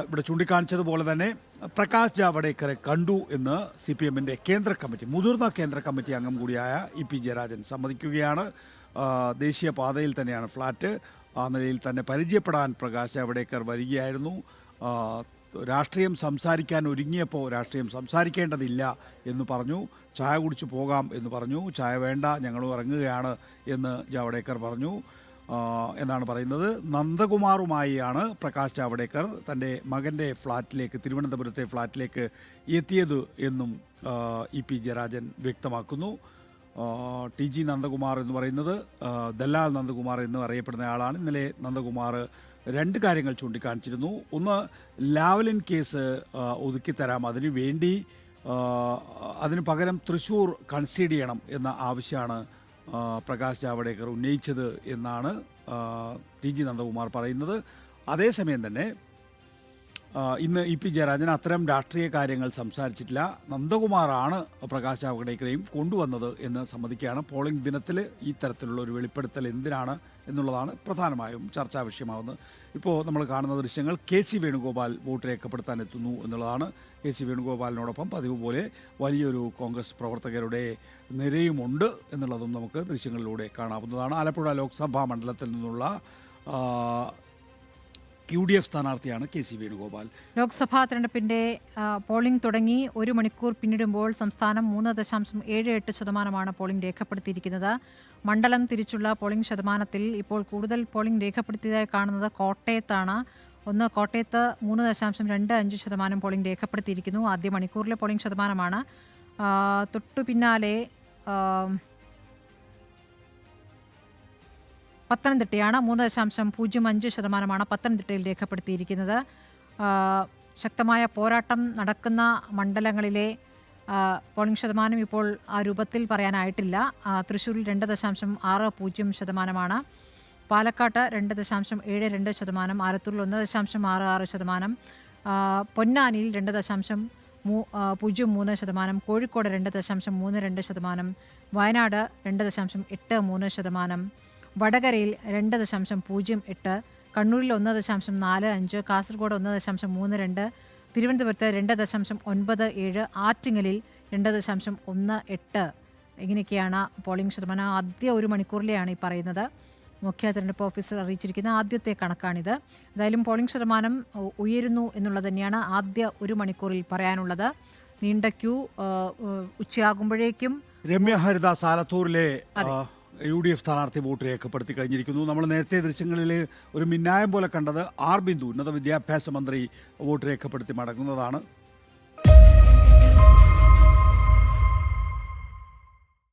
ഇവിടെ ചൂണ്ടിക്കാണിച്ചതുപോലെ തന്നെ പ്രകാശ് ജാവ്ദേക്കറെ കണ്ടു എന്ന് CPM-ന്റെ കേന്ദ്ര കമ്മിറ്റി, മുതിർന്ന കേന്ദ്ര കമ്മിറ്റി അംഗം കൂടിയായ EP ജയരാജൻ സമ്മതിക്കുകയാണ്. ദേശീയ പാതയിൽ തന്നെയാണ് ഫ്ലാറ്റ്. ആ നിലയിൽ തന്നെ പരിചയപ്പെടാൻ പ്രകാശ് ജാവ്ദേക്കർ വരികയായിരുന്നു. രാഷ്ട്രീയം സംസാരിക്കാൻ ഒരുങ്ങിയപ്പോൾ രാഷ്ട്രീയം സംസാരിക്കേണ്ടതില്ല എന്ന് പറഞ്ഞു. ചായ കുടിച്ച് പോകാം എന്ന് പറഞ്ഞു. ചായ വേണ്ട, ഞങ്ങൾ ഇറങ്ങുകയാണ് എന്ന് ജാവ്ദേക്കർ പറഞ്ഞു എന്നാണ് പറയുന്നത്. നന്ദകുമാറുമായാണ് പ്രകാശ് ജാവ്ദേക്കർ തൻ്റെ മകൻ്റെ ഫ്ലാറ്റിലേക്ക്, തിരുവനന്തപുരത്തെ ഫ്ലാറ്റിലേക്ക് എത്തിയത് എന്നും EP ജയരാജൻ വ്യക്തമാക്കുന്നു. TG നന്ദകുമാർ എന്ന് പറയുന്നത് ദല്ലാൽ നന്ദകുമാർ എന്ന് അറിയപ്പെടുന്ന ആളാണ്. ഇന്നലെ നന്ദകുമാർ രണ്ട് കാര്യങ്ങൾ ചൂണ്ടിക്കാണിച്ചിരുന്നു. ഒന്ന്, ലാവ്ലിൻ കേസ് ഒതുക്കിത്തരാം, അതിനു വേണ്ടി അതിന് പകരം തൃശ്ശൂർ കൺസീഡ് ചെയ്യണം എന്ന ആവശ്യമാണ് പ്രകാശ് ജാവ്ദേക്കർ ഉന്നയിച്ചത് എന്നാണ് TG നന്ദകുമാർ പറയുന്നത്. അതേസമയം തന്നെ ഇന്ന് EP ജയരാജൻ അത്തരം രാഷ്ട്രീയ കാര്യങ്ങൾ സംസാരിച്ചിട്ടില്ല. നന്ദകുമാറാണ് പ്രകാശ് ജാവ്ദേക്കറെയും കൊണ്ടുവന്നത് എന്ന് സമ്മതിക്കുകയാണ്. പോളിംഗ് ദിനത്തിൽ ഈ തരത്തിലുള്ള ഒരു വെളിപ്പെടുത്തൽ എന്തിനാണ് എന്നുള്ളതാണ് പ്രധാനമായും ചർച്ചാ വിഷയമാവുന്നത്. ഇപ്പോൾ നമ്മൾ കാണുന്ന ദൃശ്യങ്ങൾ KC വേണുഗോപാൽ വോട്ട് രേഖപ്പെടുത്താൻ എത്തുന്നു എന്നുള്ളതാണ്. KC വേണുഗോപാലിനോടൊപ്പം പതിവ് പോലെ വലിയൊരു കോൺഗ്രസ് പ്രവർത്തകരുടെ നിരയുമുണ്ട് എന്നുള്ളതും നമുക്ക് ദൃശ്യങ്ങളിലൂടെ കാണാവുന്നതാണ്. ആലപ്പുഴ ലോക്സഭാ മണ്ഡലത്തിൽ നിന്നുള്ള UDF സ്ഥാനാർത്ഥിയാണ് KC വേണുഗോപാൽ. ലോക്സഭാ തെരഞ്ഞെടുപ്പിന്റെ പോളിംഗ് തുടങ്ങി 1 മണിക്കൂർ പിന്നിടുമ്പോൾ സംസ്ഥാനം 3.78% പോളിംഗ് രേഖപ്പെടുത്തിയിരിക്കുന്നത്. മണ്ഡലം തിരിച്ചുള്ള പോളിംഗ് ശതമാനത്തിൽ ഇപ്പോൾ കൂടുതൽ പോളിംഗ് രേഖപ്പെടുത്തിയതായി കാണുന്നത് കോട്ടയത്താണ്. കോട്ടയത്ത് 3.25% പോളിംഗ് രേഖപ്പെടുത്തിയിരിക്കുന്നു. ആദ്യ മണിക്കൂറിലെ പോളിംഗ് ശതമാനമാണ്. തൊട്ടു പിന്നാലെ പത്തനംതിട്ടയാണ്. 3.05% പത്തനംതിട്ടയിൽ രേഖപ്പെടുത്തിയിരിക്കുന്നത്. ശക്തമായ പോരാട്ടം നടക്കുന്ന മണ്ഡലങ്ങളിലെ പോളിംഗ് ശതമാനം ഇപ്പോൾ ആ രൂപത്തിൽ പറയാനായിട്ടില്ല. തൃശ്ശൂരിൽ 2.60%, പാലക്കാട്ട് 2.72%, ആലത്തൂരിൽ 1.66%, പൊന്നാനിയിൽ 2.03%, കോഴിക്കോട് 2.32%, വയനാട് 2.83%, വടകരയിൽ 2.08%, കണ്ണൂരിൽ 1.45%, കാസർഗോഡ് 1.32%, തിരുവനന്തപുരത്ത് 2.97%, ആറ്റിങ്ങലിൽ 2.18%. ഇങ്ങനെയൊക്കെയാണ് പോളിംഗ് ശതമാനം. ആദ്യ 1 മണിക്കൂറിലെയാണ് ഈ പറയുന്നത്. മുഖ്യ തെരഞ്ഞെടുപ്പ് ഓഫീസർ അറിയിച്ചിരിക്കുന്ന ആദ്യത്തെ കണക്കാണിത്. എന്തായാലും പോളിംഗ് ശതമാനം ഉയരുന്നു എന്നുള്ളത് തന്നെയാണ് ആദ്യ 1 മണിക്കൂറിൽ പറയാനുള്ളത്. നീണ്ട ക്യൂ ഉച്ചയാകുമ്പോഴേക്കും. രമ്യ ഹരിദാസ് ആലത്തൂരിലെ UDF സ്ഥാനാർത്ഥി വോട്ട് രേഖപ്പെടുത്തി കഴിഞ്ഞിരിക്കുന്നു. നമ്മൾ നേരത്തെ ദൃശ്യങ്ങളിൽ ഒരു മിന്നായം പോലെ കണ്ടത് R. ബിന്ദു, ഉന്നത വിദ്യാഭ്യാസ മന്ത്രി, വോട്ട് രേഖപ്പെടുത്തി മടങ്ങുന്നതാണ്.